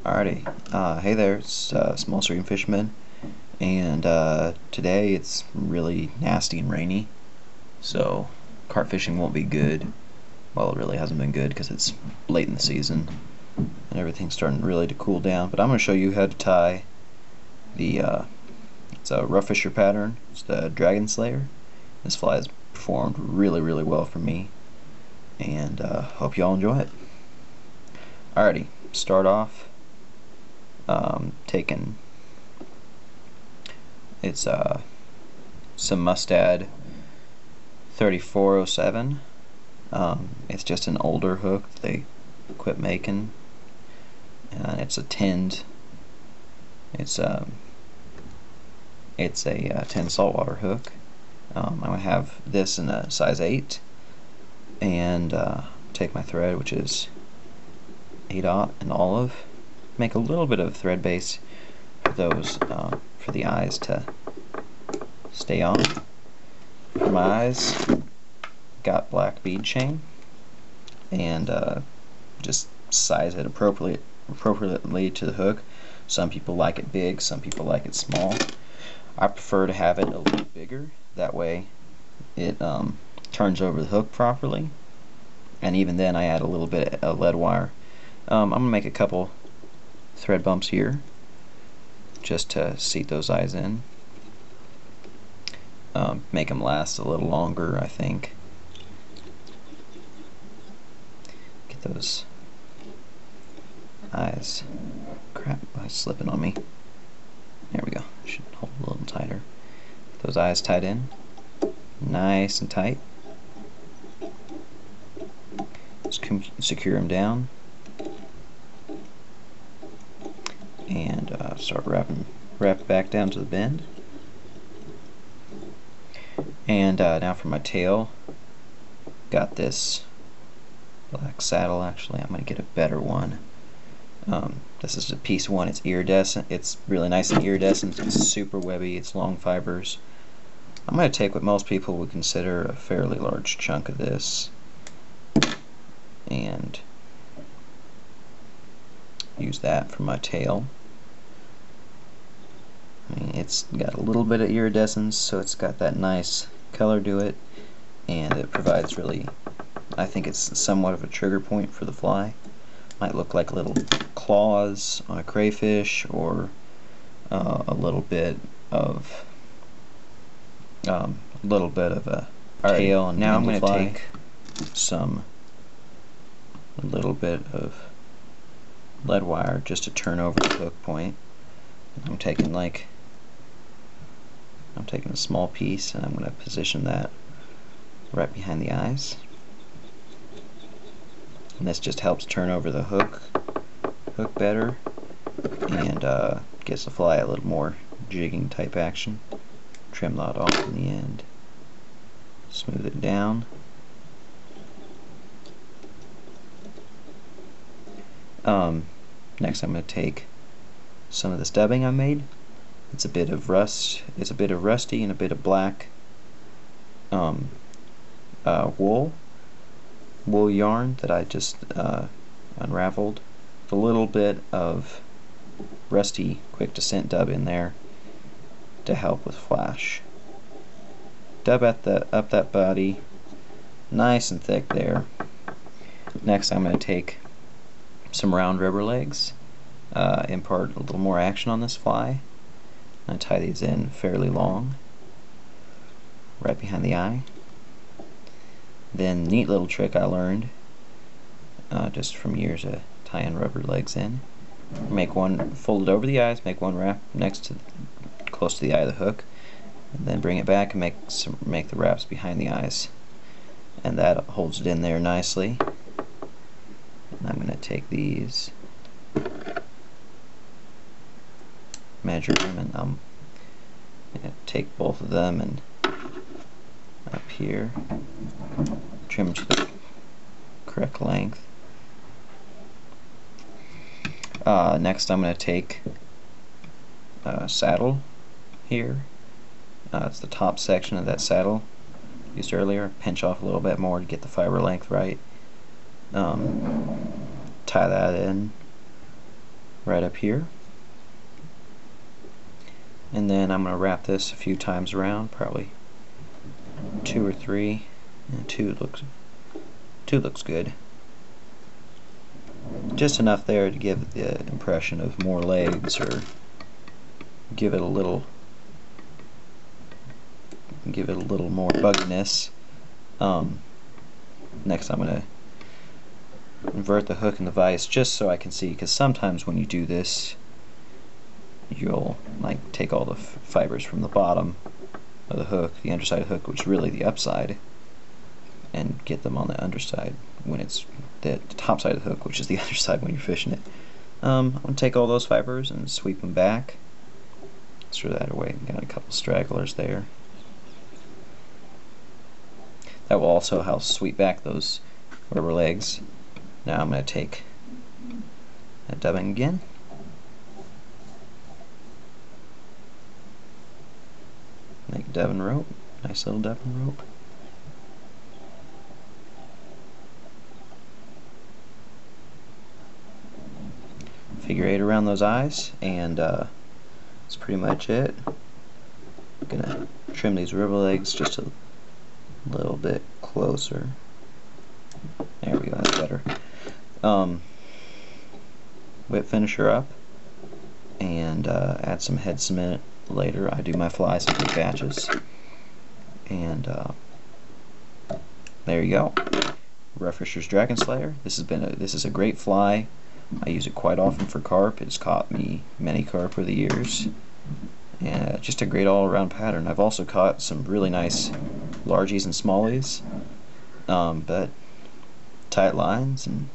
Alrighty, hey there, it's smallstreamfisherman, and today it's really nasty and rainy, so carp fishing won't be good. Well, it really hasn't been good because it's late in the season and everything's starting really to cool down. But I'm going to show you how to tie the it's a rough fisher pattern. It's the Dragon Slayer. This fly has performed really well for me, and hope you all enjoy it. Alrighty, start off. Taking it's some Mustad 3407. It's just an older hook that they quit making, and it's a tinned. It's a 10 saltwater hook. I'm gonna have this in a size 8, and take my thread, which is 8/0 and olive. Make a little bit of thread base for those for the eyes to stay on. For my eyes, got black bead chain, and just size it appropriately to the hook. Some people like it big, some people like it small. I prefer to have it a little bigger. That way, it turns over the hook properly. And even then, I add a little bit of lead wire. I'm gonna make a couple thread bumps here just to seat those eyes in. Make them last a little longer, I think. Get those eyes. Crap, it's slipping on me. There we go. Should hold a little tighter. Get those eyes tied in, nice and tight. Just secure them down, and start wrap back down to the bend. And now for my tail, got this black saddle. Actually, I'm going to get a better one. This is a piece 1. It's iridescent. It's really nice and iridescent. It's super webby. It's long fibers. I'm going to take what most people would consider a fairly large chunk of this and use that for my tail. I mean, it's got a little bit of iridescence, so it's got that nice color to it, and it provides really, I think it's somewhat of a trigger point for the fly. Might look like little claws on a crayfish, or a little bit of a tail. And now I'm going to take a little bit of lead wire just to turn over the hook point. I'm taking a small piece, and I'm going to position that right behind the eyes. And this just helps turn over the hook better, and gives the fly a little more jigging type action. Trim that off in the end. Smooth it down. Next, I'm going to take some of this dubbing I made. It's a bit of rusty and a bit of black wool yarn that I just unraveled. With a little bit of rusty quick descent dub in there to help with flash. Dub up that body, nice and thick there. Next, I'm going to take some round rubber legs, impart a little more action on this fly. I tie these in fairly long, right behind the eye. Then, neat little trick I learned just from years of tying rubber legs in. Make one folded over the eyes, make one wrap close to the eye of the hook, and then bring it back and make the wraps behind the eyes, and that holds it in there nicely. And I'm going to take these, measure them, and I'm going to take both of them and up here, trim to the correct length. Next, I'm going to take a saddle here. It's the top section of that saddle used earlier. Pinch off a little bit more to get the fiber length right. Tie that in right up here. And then I'm going to wrap this a few times around, probably 2 or 3. And two looks good. Just enough there to give the impression of more legs, or give it a little more bugginess. Next I'm going to invert the hook and the vise just so I can see, because sometimes when you do this you'll like take all the fibers from the bottom of the hook, the underside of the hook, which is really the upside, and get them on the underside when it's the top side of the hook, which is the underside when you're fishing it. I'm going to take all those fibers and sweep them back. Let's throw that away. Got a couple stragglers there. That will also help sweep back those rubber legs. Now I'm going to take that dubbing again. Make a dubbing rope. Nice little dubbing rope. Figure 8 around those eyes, and that's pretty much it. I'm gonna trim these rubber legs just a little bit closer. There we go, that's better. Whip finisher up, and add some head cement later. I do my flies in big batches, and there you go. Rough Fisher's Dragon Slayer. This is a great fly. I use it quite often for carp. It's caught me many carp over the years, and just a great all-around pattern. I've also caught some really nice largies and smallies, but tight lines and